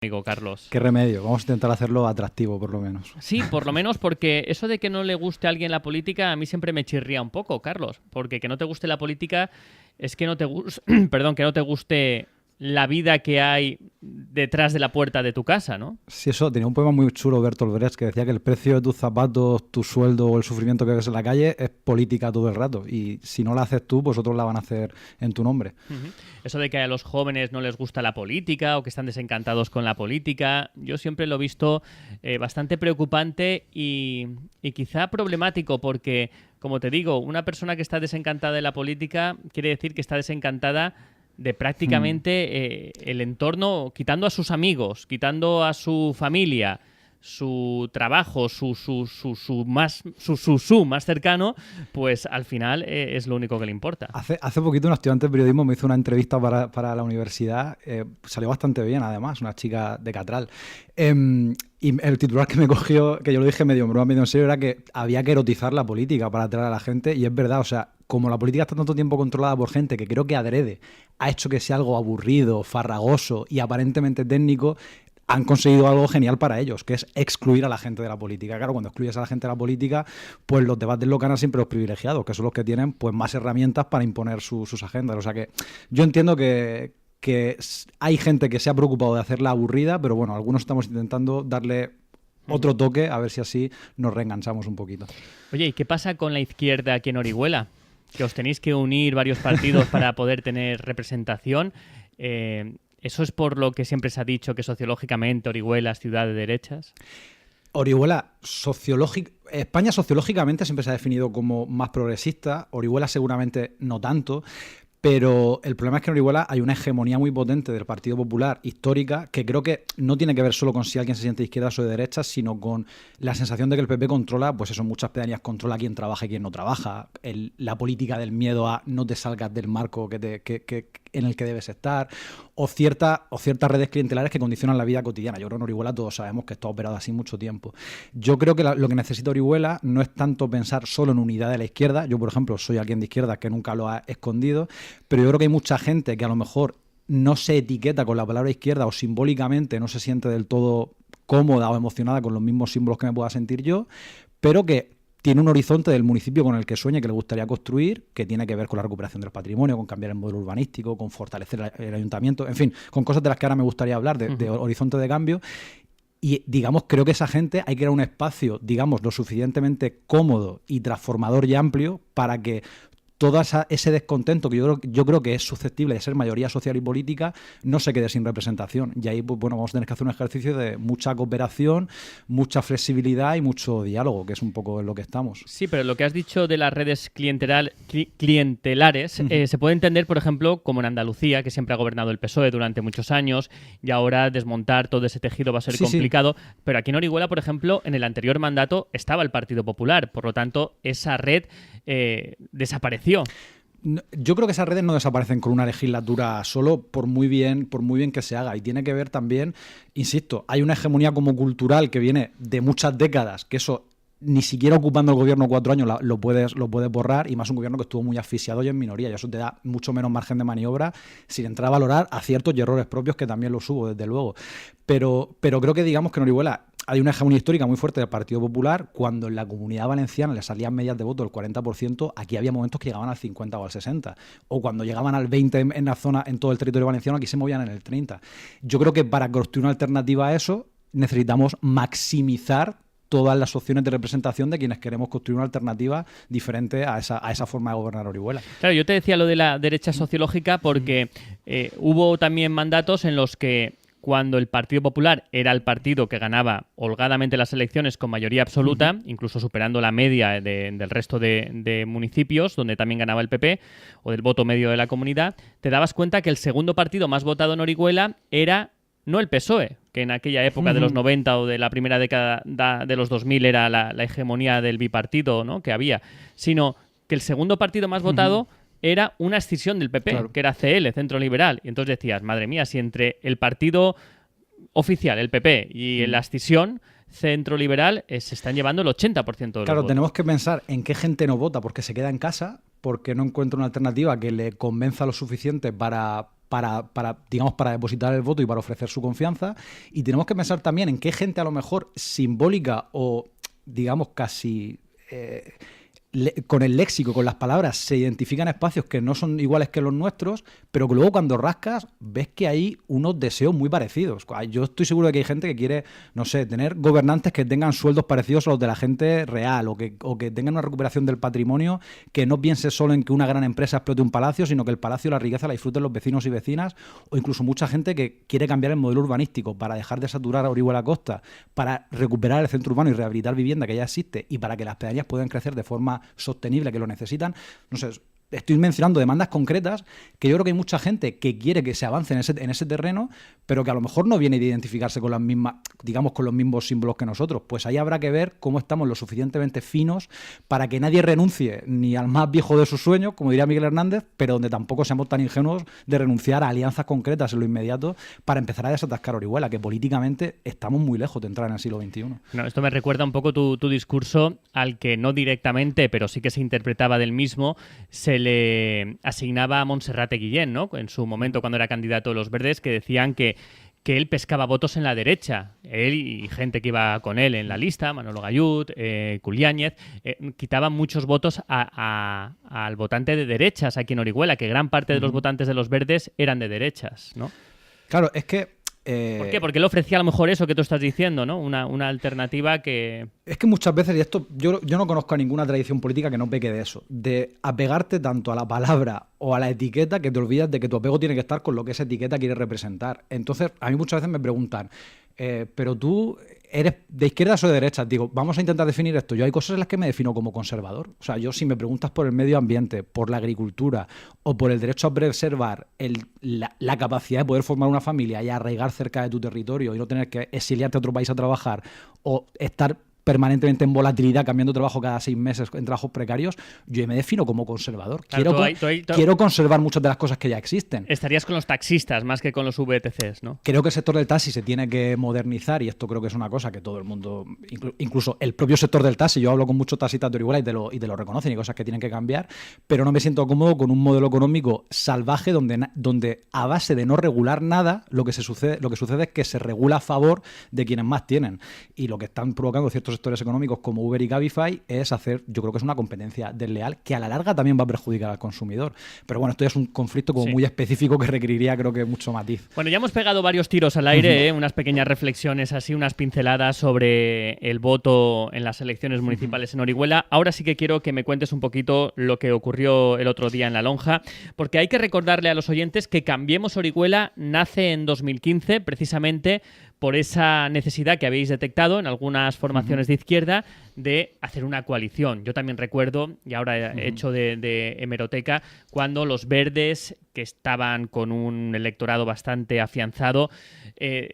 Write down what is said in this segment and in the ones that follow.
amigo Carlos. Qué remedio, vamos a intentar hacerlo atractivo por lo menos. Sí, por lo menos porque eso de que no le guste a alguien la política a mí siempre me chirría un poco, Carlos, porque que no te guste la política es que no te perdón, que no te guste la vida que hay detrás de la puerta de tu casa, ¿no? Sí, eso, tenía un poema muy chulo Bertolt Brecht que decía que el precio de tus zapatos, tu sueldo o el sufrimiento que ves en la calle es política todo el rato, y si no la haces tú, pues otros la van a hacer en tu nombre. Eso de que a los jóvenes no les gusta la política o que están desencantados con la política, yo siempre lo he visto bastante preocupante y quizá problemático porque, como te digo, una persona que está desencantada de la política quiere decir que está desencantada de prácticamente el entorno, quitando a sus amigos, quitando a su familia, su trabajo, su más cercano, pues al final es lo único que le importa. Hace poquito un estudiante de periodismo me hizo una entrevista para la universidad, salió bastante bien además, una chica de Catral. Y el titular que me cogió, que yo lo dije medio en broma, medio en serio, era que había que erotizar la política para atraer a la gente, y es verdad, o sea, como la política está tanto tiempo controlada por gente que creo que adrede ha hecho que sea algo aburrido, farragoso y aparentemente técnico, han conseguido algo genial para ellos, que es excluir a la gente de la política. Claro, cuando excluyes a la gente de la política, pues los debates los ganan siempre los privilegiados, que son los que tienen pues más herramientas para imponer sus agendas. O sea que yo entiendo que hay gente que se ha preocupado de hacerla aburrida, pero bueno, algunos estamos intentando darle otro toque, a ver si así nos reenganchamos un poquito. Oye, ¿y qué pasa con la izquierda aquí en Orihuela? Que os tenéis que unir varios partidos para poder tener representación. ¿Eso es por lo que siempre se ha dicho que sociológicamente Orihuela es ciudad de derechas? Orihuela, España sociológicamente siempre se ha definido como más progresista, Orihuela seguramente no tanto, pero el problema es que en Orihuela hay una hegemonía muy potente del Partido Popular histórica, que creo que no tiene que ver solo con si alguien se siente de izquierdas o de derechas, sino con la sensación de que el PP controla, pues eso, en muchas pedanías controla quién trabaja y quién no trabaja, la política del miedo a no te salgas del marco en el que debes estar, o ciertas redes clientelares que condicionan la vida cotidiana. Yo creo que en Orihuela todos sabemos que esto ha operado así mucho tiempo. Yo creo que lo que necesita Orihuela no es tanto pensar solo en unidad de la izquierda. Yo, por ejemplo, soy alguien de izquierda que nunca lo ha escondido, pero yo creo que hay mucha gente que a lo mejor no se etiqueta con la palabra izquierda o simbólicamente no se siente del todo cómoda o emocionada con los mismos símbolos que me pueda sentir yo, pero que tiene un horizonte del municipio con el que sueña, que le gustaría construir, que tiene que ver con la recuperación del patrimonio, con cambiar el modelo urbanístico, con fortalecer el ayuntamiento, en fin, con cosas de las que ahora me gustaría hablar, de horizonte de cambio. Y, digamos, creo que esa gente hay que crear un espacio, digamos, lo suficientemente cómodo y transformador y amplio para que todo ese descontento que yo creo que es susceptible de ser mayoría social y política no se quede sin representación. Y ahí, pues, bueno, vamos a tener que hacer un ejercicio de mucha cooperación, mucha flexibilidad y mucho diálogo, que es un poco en lo que estamos. Sí, pero lo que has dicho de las redes clientelares se puede entender, por ejemplo, como en Andalucía, que siempre ha gobernado el PSOE durante muchos años, y ahora desmontar todo ese tejido va a ser complicado. Sí. Pero aquí en Orihuela, por ejemplo, en el anterior mandato estaba el Partido Popular, por lo tanto, esa red desapareció. Yo creo que esas redes no desaparecen con una legislatura solo, por muy bien que se haga. Y tiene que ver también, insisto, hay una hegemonía como cultural que viene de muchas décadas, que eso ni siquiera ocupando el gobierno 4 años lo puedes borrar, y más un gobierno que estuvo muy asfixiado y en minoría, y eso te da mucho menos margen de maniobra sin entrar a valorar aciertos y errores propios, que también los hubo, desde luego. Pero creo que, digamos, que en Orihuela hay una hegemonía histórica muy fuerte del Partido Popular. Cuando en la Comunidad Valenciana le salían medias de voto del 40%, aquí había momentos que llegaban al 50 o al 60. O cuando llegaban al 20 en la zona, en todo el territorio valenciano, aquí se movían en el 30. Yo creo que para construir una alternativa a eso necesitamos maximizar todas las opciones de representación de quienes queremos construir una alternativa diferente a esa forma de gobernar Orihuela. Claro, yo te decía lo de la derecha sociológica porque hubo también mandatos en los que, cuando el Partido Popular era el partido que ganaba holgadamente las elecciones con mayoría absoluta, incluso superando la media del resto de municipios, donde también ganaba el PP, o del voto medio de la comunidad, te dabas cuenta que el segundo partido más votado en Orihuela era no el PSOE, que en aquella época de los 90 o de la primera década de los 2000 era la hegemonía del bipartido, ¿no?, que había, sino que el segundo partido más votado era una escisión del PP, claro, que era CL, Centro Liberal. Y entonces decías, madre mía, si entre el partido oficial, el PP, y la escisión, Centro Liberal, se están llevando el 80% de los Claro, votos. Tenemos que pensar en qué gente no vota porque se queda en casa, porque no encuentra una alternativa que le convenza lo suficiente para digamos, para depositar el voto y para ofrecer su confianza. Y tenemos que pensar también en qué gente a lo mejor simbólica o, digamos, casi con el léxico, con las palabras, se identifican espacios que no son iguales que los nuestros, pero que luego cuando rascas ves que hay unos deseos muy parecidos. Yo estoy seguro de que hay gente que quiere, no sé, tener gobernantes que tengan sueldos parecidos a los de la gente real, o que tengan una recuperación del patrimonio que no piense solo en que una gran empresa explote un palacio, sino que el palacio, la riqueza la disfruten los vecinos y vecinas, o incluso mucha gente que quiere cambiar el modelo urbanístico para dejar de saturar a Orihuela Costa, para recuperar el centro urbano y rehabilitar vivienda que ya existe y para que las pedanías puedan crecer de forma sostenible, que lo necesitan. No sé, estoy mencionando demandas concretas que yo creo que hay mucha gente que quiere que se avance en ese terreno, pero que a lo mejor no viene de identificarse con las mismas, digamos, con los mismos símbolos que nosotros. Pues ahí habrá que ver cómo estamos lo suficientemente finos para que nadie renuncie ni al más viejo de sus sueños, como diría Miguel Hernández, pero donde tampoco seamos tan ingenuos de renunciar a alianzas concretas en lo inmediato para empezar a desatascar Orihuela, que políticamente estamos muy lejos de entrar en el siglo XXI. No, esto me recuerda un poco tu discurso al que no directamente, pero sí que se interpretaba del mismo, se le asignaba a Montserrat Guillén, ¿no? En su momento, cuando era candidato de los Verdes, que decían que él pescaba votos en la derecha. Él y gente que iba con él en la lista, Manolo Gallud, Culiáñez, quitaban muchos votos al votante de derechas aquí en Orihuela, que gran parte de los votantes de los Verdes eran de derechas, ¿no? Claro, es que ¿por qué? Porque él ofrecía a lo mejor eso que tú estás diciendo, ¿no? Una alternativa que... Es que muchas veces, y esto yo no conozco a ninguna tradición política que no peque de eso, de apegarte tanto a la palabra o a la etiqueta que te olvidas de que tu apego tiene que estar con lo que esa etiqueta quiere representar. Entonces, a mí muchas veces me preguntan, pero tú ¿eres de izquierdas o de derechas? Digo, vamos a intentar definir esto. Yo hay cosas en las que me defino como conservador. O sea, yo si me preguntas por el medio ambiente, por la agricultura o por el derecho a preservar la capacidad de poder formar una familia y arraigar cerca de tu territorio y no tener que exiliarte a otro país a trabajar o estar permanentemente en volatilidad, cambiando trabajo cada 6 meses en trabajos precarios, yo me defino como conservador. Claro, Quiero conservar muchas de las cosas que ya existen. Estarías con los taxistas más que con los VTCs, ¿no? Creo que el sector del taxi se tiene que modernizar y esto creo que es una cosa que todo el mundo, incluso el propio sector del taxi, yo hablo con muchos taxistas de Orihuela y te lo reconocen y cosas que tienen que cambiar, pero no me siento cómodo con un modelo económico salvaje donde a base de no regular nada, lo que sucede es que se regula a favor de quienes más tienen. Y lo que están provocando ciertos sectores económicos como Uber y Cabify es hacer, yo creo que es una competencia desleal que a la larga también va a perjudicar al consumidor. Pero bueno, esto ya es un conflicto como muy específico que requeriría, creo que, mucho matiz. Bueno, ya hemos pegado varios tiros al aire, unas pequeñas reflexiones, así, unas pinceladas sobre el voto en las elecciones municipales en Orihuela. Ahora sí que quiero que me cuentes un poquito lo que ocurrió el otro día en La Lonja, porque hay que recordarle a los oyentes que Cambiemos Orihuela nace en 2015, precisamente por esa necesidad que habéis detectado en algunas formaciones de izquierda de hacer una coalición. Yo también recuerdo, y ahora he hecho de hemeroteca, cuando los Verdes, que estaban con un electorado bastante afianzado,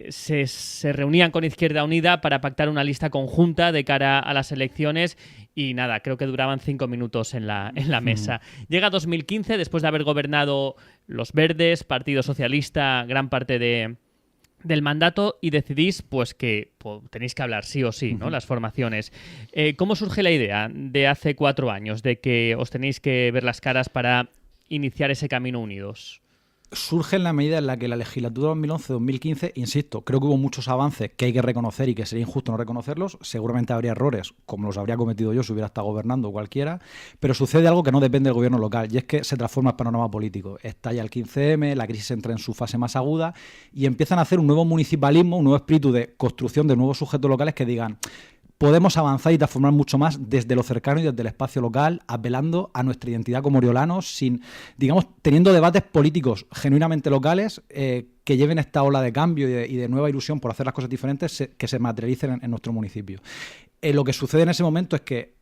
se reunían con Izquierda Unida para pactar una lista conjunta de cara a las elecciones y nada, creo que duraban 5 minutos en la mesa. Llega 2015, después de haber gobernado los Verdes, Partido Socialista, gran parte del mandato, y decidís pues que tenéis que hablar sí o sí, ¿no? Las formaciones. ¿Cómo surge la idea de hace 4 años de que os tenéis que ver las caras para iniciar ese camino unidos? Surge en la medida en la que la legislatura 2011-2015, insisto, creo que hubo muchos avances que hay que reconocer y que sería injusto no reconocerlos. Seguramente habría errores, como los habría cometido yo si hubiera estado gobernando cualquiera, pero sucede algo que no depende del gobierno local y es que se transforma el panorama político. Estalla el 15M, la crisis entra en su fase más aguda y empiezan a hacer un nuevo municipalismo, un nuevo espíritu de construcción de nuevos sujetos locales que digan: podemos avanzar y transformar mucho más desde lo cercano y desde el espacio local, apelando a nuestra identidad como oriolanos, teniendo debates políticos genuinamente locales que lleven esta ola de cambio y de nueva ilusión por hacer las cosas diferentes que se materialicen en nuestro municipio. Lo que sucede en ese momento es que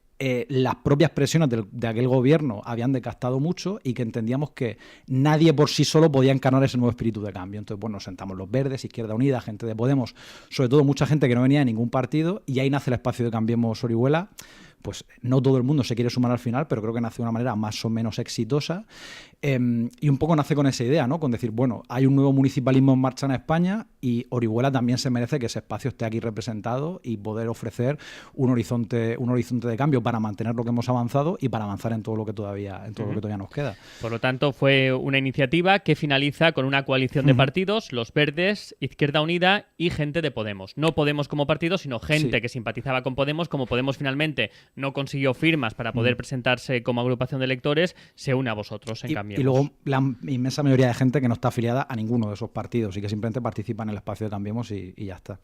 las propias presiones de aquel gobierno habían desgastado mucho y que entendíamos que nadie por sí solo podía encarnar ese nuevo espíritu de cambio. Entonces, bueno, nos sentamos los Verdes, Izquierda Unida, gente de Podemos, sobre todo mucha gente que no venía de ningún partido, y ahí nace el espacio de Cambiemos Orihuela, pues no todo el mundo se quiere sumar al final, pero creo que nace de una manera más o menos exitosa. Y un poco nace con esa idea, ¿no? Con decir, bueno, hay un nuevo municipalismo en marcha en España y Orihuela también se merece que ese espacio esté aquí representado y poder ofrecer un horizonte de cambio para mantener lo que hemos avanzado y para avanzar en todo lo que todavía nos queda. Por lo tanto, fue una iniciativa que finaliza con una coalición de partidos, los Verdes, Izquierda Unida y gente de Podemos. No Podemos como partido, sino gente que simpatizaba con Podemos. Como Podemos finalmente no consiguió firmas para poder presentarse como agrupación de electores, se une a vosotros en Cambiemos. Y luego la inmensa mayoría de gente que no está afiliada a ninguno de esos partidos y que simplemente participa en el espacio de Cambiemos y ya está.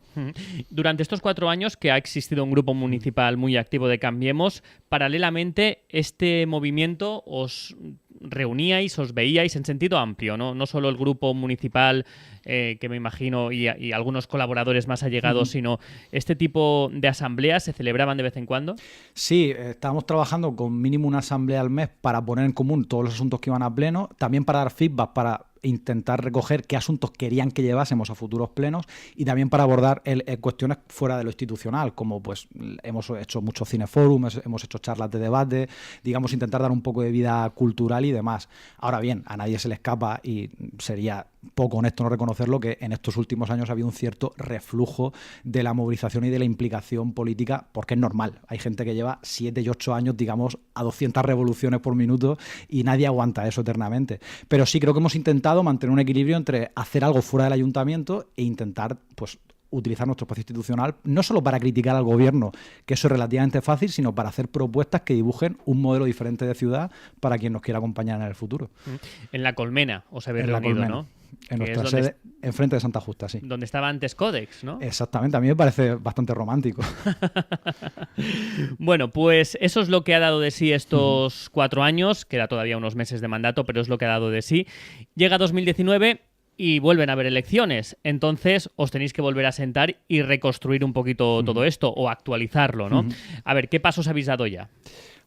Durante estos 4 años que ha existido un grupo municipal muy activo de Cambiemos, paralelamente este movimiento os reuníais, os veíais en sentido amplio, no solo el grupo municipal que me imagino y algunos colaboradores más allegados, sino este tipo de asambleas se celebraban de vez en cuando. Sí, estábamos trabajando con mínimo una asamblea al mes para poner en común todos los asuntos que iban a pleno, también para dar feedback, para intentar recoger qué asuntos querían que llevásemos a futuros plenos y también para abordar cuestiones fuera de lo institucional, como pues hemos hecho muchos cineforum, hemos hecho charlas de debate, digamos, intentar dar un poco de vida cultural y demás. Ahora bien, a nadie se le escapa y sería poco honesto no reconocerlo que en estos últimos años ha habido un cierto reflujo de la movilización y de la implicación política, porque es normal. Hay gente que lleva 7 y 8 años, digamos, a 200 revoluciones por minuto y nadie aguanta eso eternamente. Pero sí creo que hemos intentado mantener un equilibrio entre hacer algo fuera del ayuntamiento e intentar, pues, utilizar nuestro espacio institucional no solo para criticar al gobierno, que eso es relativamente fácil, sino para hacer propuestas que dibujen un modelo diferente de ciudad para quien nos quiera acompañar en el futuro. En La Colmena os habéis reunido, ¿no? En nuestra sede, enfrente de Santa Justa, sí. Donde estaba antes Codex, ¿no? Exactamente, a mí me parece bastante romántico. Bueno, pues eso es lo que ha dado de sí estos 4 años, queda todavía unos meses de mandato, pero es lo que ha dado de sí. Llega 2019 y vuelven a haber elecciones, entonces os tenéis que volver a sentar y reconstruir un poquito todo esto, o actualizarlo, ¿no? A ver, ¿qué pasos habéis dado ya?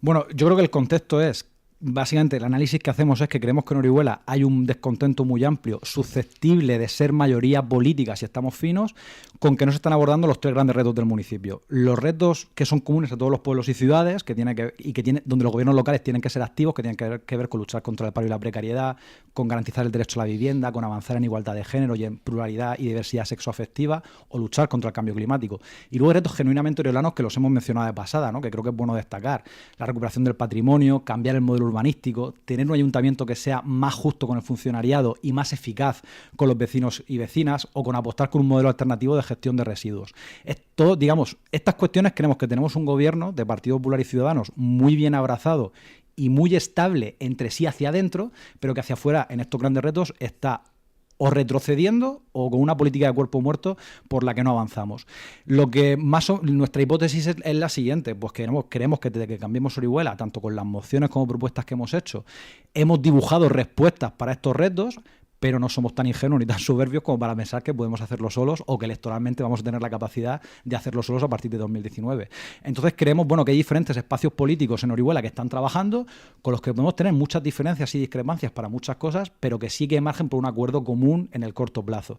Bueno, yo creo que el contexto es, básicamente, el análisis que hacemos es que creemos que en Orihuela hay un descontento muy amplio, susceptible de ser mayoría política si estamos finos, con que no se están abordando los 3 grandes retos del municipio. Los retos que son comunes a todos los pueblos y ciudades, donde los gobiernos locales tienen que ser activos, que tienen que ver con luchar contra el paro y la precariedad, con garantizar el derecho a la vivienda, con avanzar en igualdad de género y en pluralidad y diversidad sexoafectiva, o luchar contra el cambio climático. Y luego hay retos genuinamente oriolanos que los hemos mencionado de pasada, ¿no? Que creo que es bueno destacar. La recuperación del patrimonio, cambiar el modelo urbanístico, tener un ayuntamiento que sea más justo con el funcionariado y más eficaz con los vecinos y vecinas, o con apostar con un modelo alternativo de gestión de residuos. Esto, digamos, estas cuestiones creemos que tenemos un gobierno de Partido Popular y Ciudadanos muy bien abrazado y muy estable entre sí hacia adentro, pero que hacia afuera en estos grandes retos está o retrocediendo o con una política de cuerpo muerto por la que no avanzamos. Lo que nuestra hipótesis es la siguiente, pues queremos que desde que Cambiemos Orihuela, tanto con las mociones como propuestas que hemos hecho, hemos dibujado respuestas para estos retos, pero no somos tan ingenuos ni tan soberbios como para pensar que podemos hacerlo solos o que electoralmente vamos a tener la capacidad de hacerlo solos a partir de 2019. Entonces creemos, que hay diferentes espacios políticos en Orihuela que están trabajando, con los que podemos tener muchas diferencias y discrepancias para muchas cosas, pero que sí que hay margen por un acuerdo común en el corto plazo.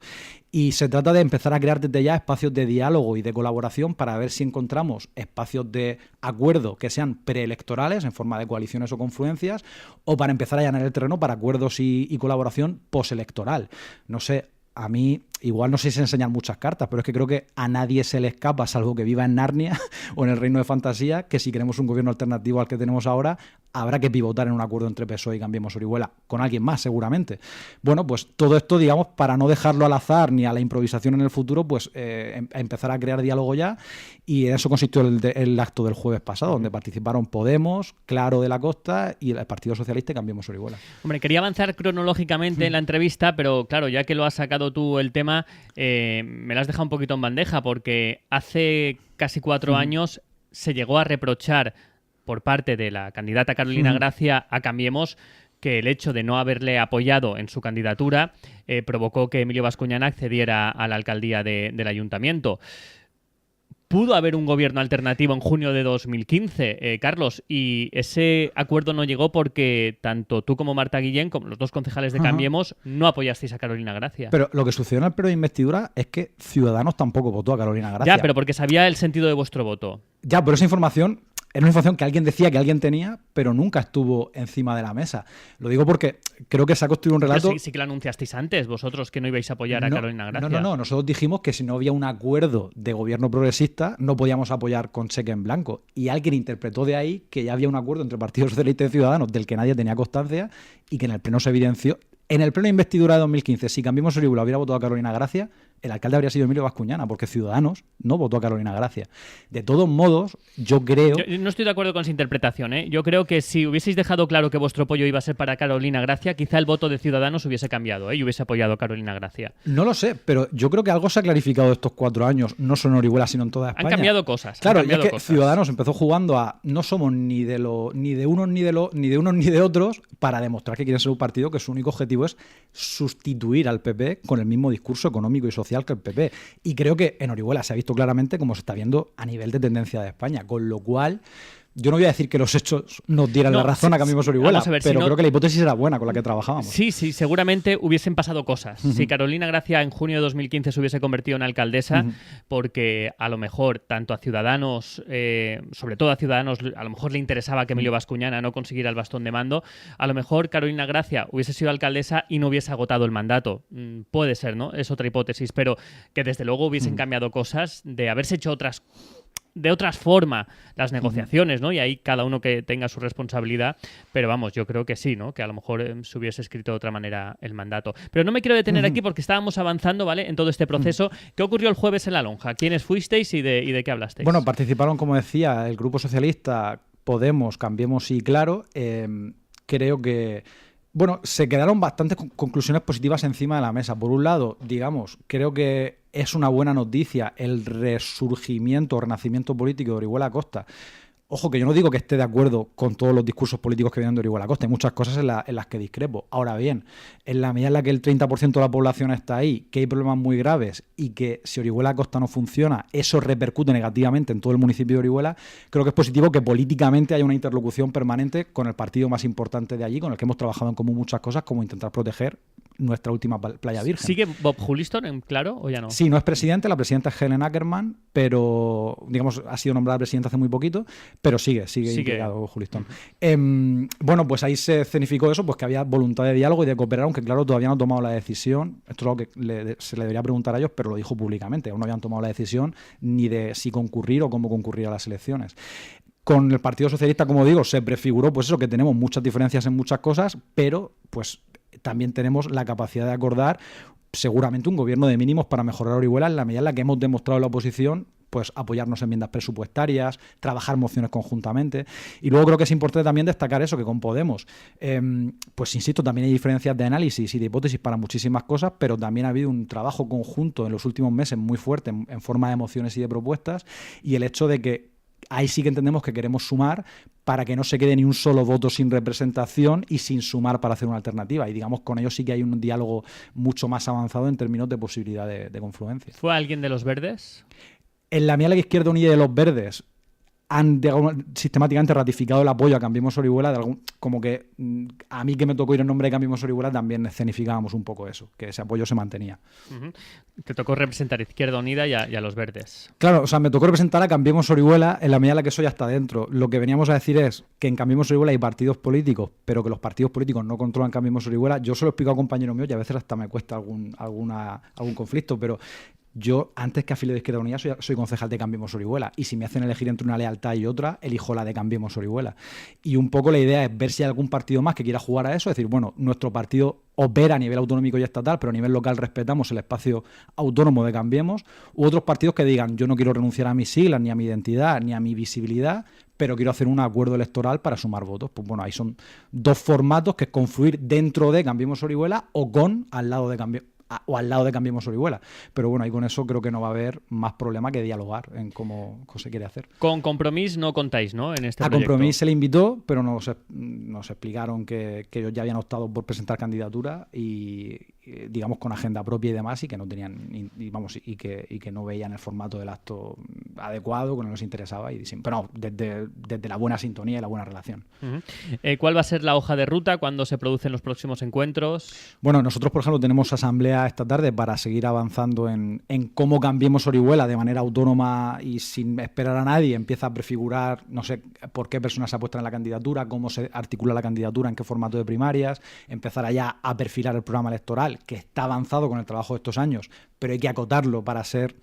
Y se trata de empezar a crear desde ya espacios de diálogo y de colaboración para ver si encontramos espacios de acuerdo que sean preelectorales en forma de coaliciones o confluencias, o para empezar a allanar el terreno para acuerdos y colaboración postelectoral. No sé, a mí igual no sé si enseñan muchas cartas, pero es que creo que a nadie se le escapa, salvo que viva en Narnia o en el reino de fantasía, que si queremos un gobierno alternativo al que tenemos ahora, habrá que pivotar en un acuerdo entre PSOE y Cambiemos Orihuela, con alguien más seguramente. Bueno, pues todo esto, digamos, para no dejarlo al azar ni a la improvisación en el futuro, pues empezar a crear diálogo ya, y en eso consistió el acto del jueves pasado, donde participaron Podemos, Claro de la Costa y el Partido Socialista y Cambiemos Orihuela. Hombre, quería avanzar cronológicamente en la entrevista, pero claro, ya que lo has sacado tú el tema, me lo has dejado un poquito en bandeja, porque hace casi 4 años se llegó a reprochar por parte de la candidata Carolina Gracia a Cambiemos que el hecho de no haberle apoyado en su candidatura provocó que Emilio Bascuñana accediera a la alcaldía del ayuntamiento. Pudo haber un gobierno alternativo en junio de 2015, Carlos, y ese acuerdo no llegó porque tanto tú como Marta Guillén, como los 2 concejales de Cambiemos, no apoyasteis a Carolina Gracia. Pero lo que sucedió en el periodo de investidura es que Ciudadanos tampoco votó a Carolina Gracia. Ya, pero porque sabía el sentido de vuestro voto. Ya, pero esa información era una información que alguien decía que alguien tenía, pero nunca estuvo encima de la mesa. Lo digo porque creo que se ha construido un relato... Pero sí que lo anunciasteis antes, vosotros, que no ibais a apoyar a Carolina Gracia. No. Nosotros dijimos que si no había un acuerdo de gobierno progresista, no podíamos apoyar con cheque en blanco. Y alguien interpretó de ahí que ya había un acuerdo entre Partido Socialista y Ciudadanos del que nadie tenía constancia y que en el pleno se evidenció. En el pleno de investidura de 2015, si Cambiemos Orihuela hubiera votado a Carolina Gracia, el alcalde habría sido Emilio Bascuñana, porque Ciudadanos no votó a Carolina Gracia. De todos modos, yo creo... Yo no estoy de acuerdo con esa interpretación, ¿eh? Yo creo que si hubieseis dejado claro que vuestro apoyo iba a ser para Carolina Gracia, quizá el voto de Ciudadanos hubiese cambiado, ¿eh? Y hubiese apoyado a Carolina Gracia. No lo sé, pero yo creo que algo se ha clarificado estos 4 años, no solo en Orihuela, sino en toda España. Han cambiado cosas. Claro, y es que Ciudadanos empezó jugando a no somos ni de unos ni de otros, para demostrar que quieren ser un partido que su único objetivo es sustituir al PP con el mismo discurso económico y social que el PP. Y creo que en Orihuela se ha visto claramente como se está viendo a nivel de tendencia de España, con lo cual yo no voy a decir que los hechos nos dieran la razón a Cambiemos Orihuela, pero creo que la hipótesis era buena con la que trabajábamos. Sí, seguramente hubiesen pasado cosas. Si Carolina Gracia en junio de 2015 se hubiese convertido en alcaldesa, porque a lo mejor tanto a Ciudadanos, sobre todo a Ciudadanos, a lo mejor le interesaba que Emilio Bascuñana no consiguiera el bastón de mando, a lo mejor Carolina Gracia hubiese sido alcaldesa y no hubiese agotado el mandato. Puede ser, ¿no? Es otra hipótesis, pero que desde luego hubiesen cambiado cosas de haberse hecho de otra forma las negociaciones, ¿no? Y ahí cada uno que tenga su responsabilidad, pero vamos, yo creo que sí, ¿no? Que a lo mejor se hubiese escrito de otra manera el mandato. Pero no me quiero detener aquí porque estábamos avanzando, ¿vale? En todo este proceso. ¿Qué ocurrió el jueves en la lonja? ¿Quiénes fuisteis y de qué hablasteis? Bueno, participaron, como decía, el Grupo Socialista, Podemos, Cambiemos y Claro. Creo que se quedaron bastantes conclusiones positivas encima de la mesa. Por un lado, digamos, creo que es una buena noticia el resurgimiento o renacimiento político de Orihuela Costa. Ojo, que yo no digo que esté de acuerdo con todos los discursos políticos que vienen de Orihuela Costa. Hay muchas cosas en las que discrepo. Ahora bien, en la medida en la que el 30% de la población está ahí, que hay problemas muy graves y que si Orihuela Costa no funciona, eso repercute negativamente en todo el municipio de Orihuela, creo que es positivo que políticamente haya una interlocución permanente con el partido más importante de allí, con el que hemos trabajado en común muchas cosas, como intentar proteger nuestra última playa virgen. ¿Sigue Bob Huliston en Claro o ya no? Sí, no es presidente, la presidenta es Helen Ackerman, pero digamos ha sido nombrada presidenta hace muy poquito, pero sigue implicado Huliston. Bueno, pues ahí se escenificó eso, pues que había voluntad de diálogo y de cooperar, aunque Claro todavía no ha tomado la decisión. Esto es algo que se le debería preguntar a ellos, pero lo dijo públicamente. Aún no habían tomado la decisión ni de si concurrir o cómo concurrir a las elecciones. Con el Partido Socialista, como digo, se prefiguró pues eso, que tenemos muchas diferencias en muchas cosas, pero pues también tenemos la capacidad de acordar seguramente un gobierno de mínimos para mejorar Orihuela en la medida en la que hemos demostrado la oposición pues apoyarnos enmiendas presupuestarias, trabajar mociones conjuntamente. Y luego creo que es importante también destacar eso, que con Podemos, pues insisto, también hay diferencias de análisis y de hipótesis para muchísimas cosas, pero también ha habido un trabajo conjunto en los últimos meses muy fuerte en forma de mociones y de propuestas, y el hecho de que ahí sí que entendemos que queremos sumar para que no se quede ni un solo voto sin representación y sin sumar para hacer una alternativa. Y digamos, con ellos sí que hay un diálogo mucho más avanzado en términos de posibilidad de confluencia. ¿Fue alguien de los Verdes? En la medida en la que Izquierda Unida y de los Verdes han sistemáticamente ratificado el apoyo a Cambiemos Orihuela, como que a mí que me tocó ir en nombre de Cambiemos Orihuela también escenificábamos un poco eso, que ese apoyo se mantenía. Te tocó representar Izquierda Unida y a los Verdes. Claro, o sea, me tocó representar a Cambiemos Orihuela en la medida en la que eso ya está dentro. Lo que veníamos a decir es que en Cambiemos Orihuela hay partidos políticos, pero que los partidos políticos no controlan Cambiemos Orihuela. Yo se lo he explicado a compañeros míos y a veces hasta me cuesta algún conflicto, pero yo, antes que afiliado de Izquierda Unida, soy concejal de Cambiemos Orihuela. Y si me hacen elegir entre una lealtad y otra, elijo la de Cambiemos Orihuela. Y un poco la idea es ver si hay algún partido más que quiera jugar a eso. Es decir, bueno, nuestro partido opera a nivel autonómico y estatal, pero a nivel local respetamos el espacio autónomo de Cambiemos. U otros partidos que digan, yo no quiero renunciar a mis siglas, ni a mi identidad, ni a mi visibilidad, pero quiero hacer un acuerdo electoral para sumar votos. Pues bueno, ahí son dos formatos, que es confluir dentro de Cambiemos Orihuela o al lado de Cambiemos Orihuela. Pero bueno, ahí con eso creo que no va a haber más problema que dialogar en cómo se quiere hacer. Con Compromís no contáis, ¿no? En este proyecto. A Compromís se le invitó, pero nos explicaron que ellos ya habían optado por presentar candidatura y digamos, con agenda propia y demás, y que no tenían, y que no veían el formato del acto adecuado, que no les interesaba, pero no, desde la buena sintonía y la buena relación. ¿Cuál va a ser la hoja de ruta cuando se producen los próximos encuentros? Bueno, nosotros, por ejemplo, tenemos asamblea esta tarde para seguir avanzando en cómo Cambiemos Orihuela de manera autónoma y sin esperar a nadie. Empieza a prefigurar, no sé por qué personas se apuestan en la candidatura, cómo se articula la candidatura, en qué formato de primarias, empezar allá a perfilar el programa electoral, que está avanzado con el trabajo de estos años, pero hay que acotarlo para ser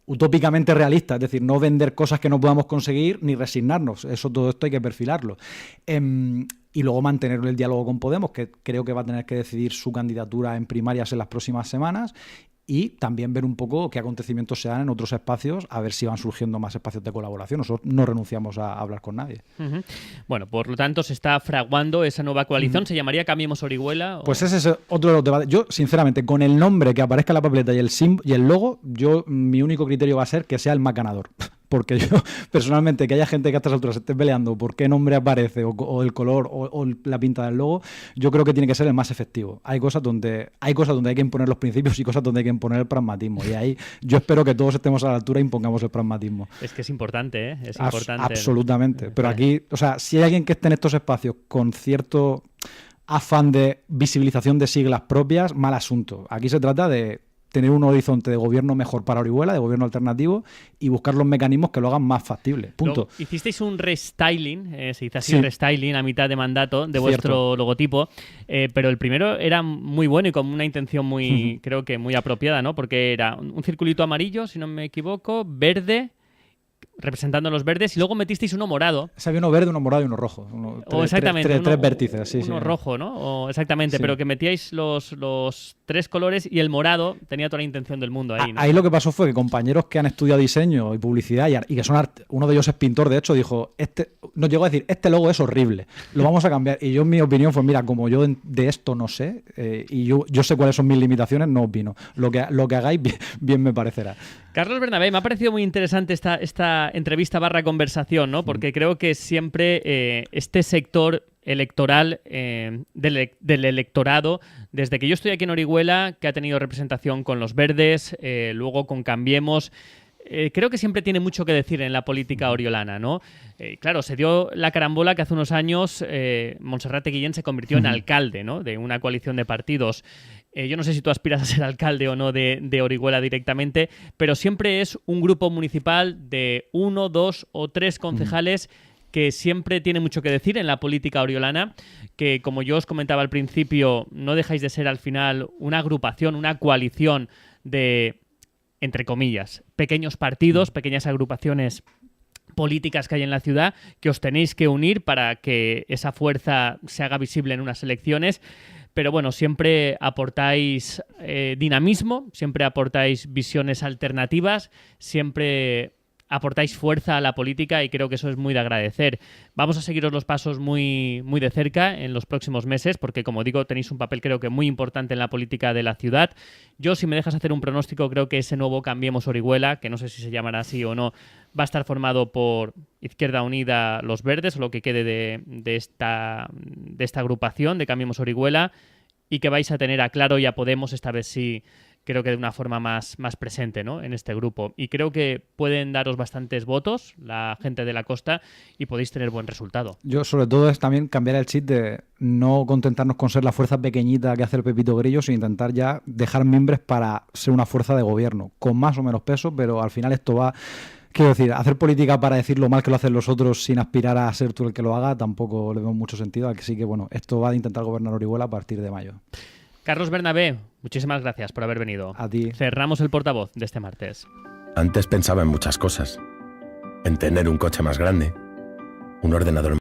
utópicamente realista, es decir, no vender cosas que no podamos conseguir ni resignarnos. Todo esto hay que perfilarlo. Y luego mantener el diálogo con Podemos, que creo que va a tener que decidir su candidatura en primarias en las próximas semanas, y también ver un poco qué acontecimientos se dan en otros espacios, a ver si van surgiendo más espacios de colaboración. Nosotros no renunciamos a hablar con nadie. Bueno, por lo tanto, se está fraguando esa nueva coalición. ¿Se llamaría Cambiemos Orihuela? Pues ese es otro de los debates. Yo, sinceramente, con el nombre que aparezca en la papeleta y el logo, mi único criterio va a ser que sea el más ganador. Porque yo, personalmente, que haya gente que a estas alturas esté peleando por qué nombre aparece o el color o la pinta del logo, yo creo que tiene que ser el más efectivo. Hay cosas donde hay que imponer los principios y cosas donde hay que imponer el pragmatismo. Y ahí yo espero que todos estemos a la altura e impongamos el pragmatismo. Es que es importante, ¿eh? Es importante. Absolutamente. Pero aquí, o sea, si hay alguien que esté en estos espacios con cierto afán de visibilización de siglas propias, mal asunto. Aquí se trata de tener un horizonte de gobierno mejor para Orihuela, de gobierno alternativo, y buscar los mecanismos que lo hagan más factible. Punto. Hicisteis un restyling, se dice así, restyling a mitad de mandato de vuestro logotipo, pero el primero era muy bueno y con una intención muy, creo que muy apropiada, ¿no? Porque era un circulito amarillo, si no me equivoco, verde, representando los verdes, y luego metisteis uno morado. Había uno verde, uno morado y uno rojo. Exactamente. Tres vértices, sí. Uno rojo, ¿no? Exactamente, sí. Pero que metíais los tres colores y el morado tenía toda la intención del mundo ahí, ¿no? Ahí lo que pasó fue que compañeros que han estudiado diseño y publicidad y que son uno de ellos es pintor, de hecho, dijo, nos llegó a decir, este logo es horrible, lo vamos a cambiar. Y yo, en mi opinión, fue, mira, como yo de esto no sé, y yo sé cuáles son mis limitaciones, no opino. Lo que hagáis, bien me parecerá. Carlos Bernabé, me ha parecido muy interesante esta entrevista / conversación, ¿no? Porque creo que siempre este sector electoral del electorado, desde que yo estoy aquí en Orihuela, que ha tenido representación con los verdes, luego con Cambiemos, creo que siempre tiene mucho que decir en la política oriolana, ¿no? Claro, se dio la carambola que hace unos años Montserrat Guillén se convirtió en alcalde, ¿no? De una coalición de partidos. Yo no sé si tú aspiras a ser alcalde o no de Orihuela directamente, pero siempre es un grupo municipal de 1, 2 o 3 concejales que siempre tiene mucho que decir en la política oriolana, que como yo os comentaba al principio, no dejáis de ser al final una agrupación, una coalición de, entre comillas, pequeños partidos, pequeñas agrupaciones políticas que hay en la ciudad, que os tenéis que unir para que esa fuerza se haga visible en unas elecciones. Pero bueno, siempre aportáis dinamismo, siempre aportáis visiones alternativas, siempre aportáis fuerza a la política y creo que eso es muy de agradecer. Vamos a seguiros los pasos muy, muy de cerca en los próximos meses porque, como digo, tenéis un papel creo que muy importante en la política de la ciudad. Yo, si me dejas hacer un pronóstico, creo que ese nuevo Cambiemos Orihuela, que no sé si se llamará así o no, va a estar formado por Izquierda Unida, Los Verdes, o lo que quede de esta agrupación de Cambiemos Orihuela, y que vais a tener a Claro y a Podemos, esta vez sí, creo que de una forma más presente, ¿no? En este grupo. Y creo que pueden daros bastantes votos la gente de la costa y podéis tener buen resultado. Yo, sobre todo, es también cambiar el chip de no contentarnos con ser la fuerza pequeñita que hace el Pepito Grillo, sino intentar ya dejar mimbres para ser una fuerza de gobierno, con más o menos peso, pero al final esto va... Quiero decir, hacer política para decir lo mal que lo hacen los otros sin aspirar a ser tú el que lo haga tampoco le veo mucho sentido. Así que, bueno, esto va a intentar gobernar Orihuela a partir de mayo. Carlos Bernabé, muchísimas gracias por haber venido. A ti. Cerramos el portavoz de este martes. Antes pensaba en muchas cosas. En tener un coche más grande, un ordenador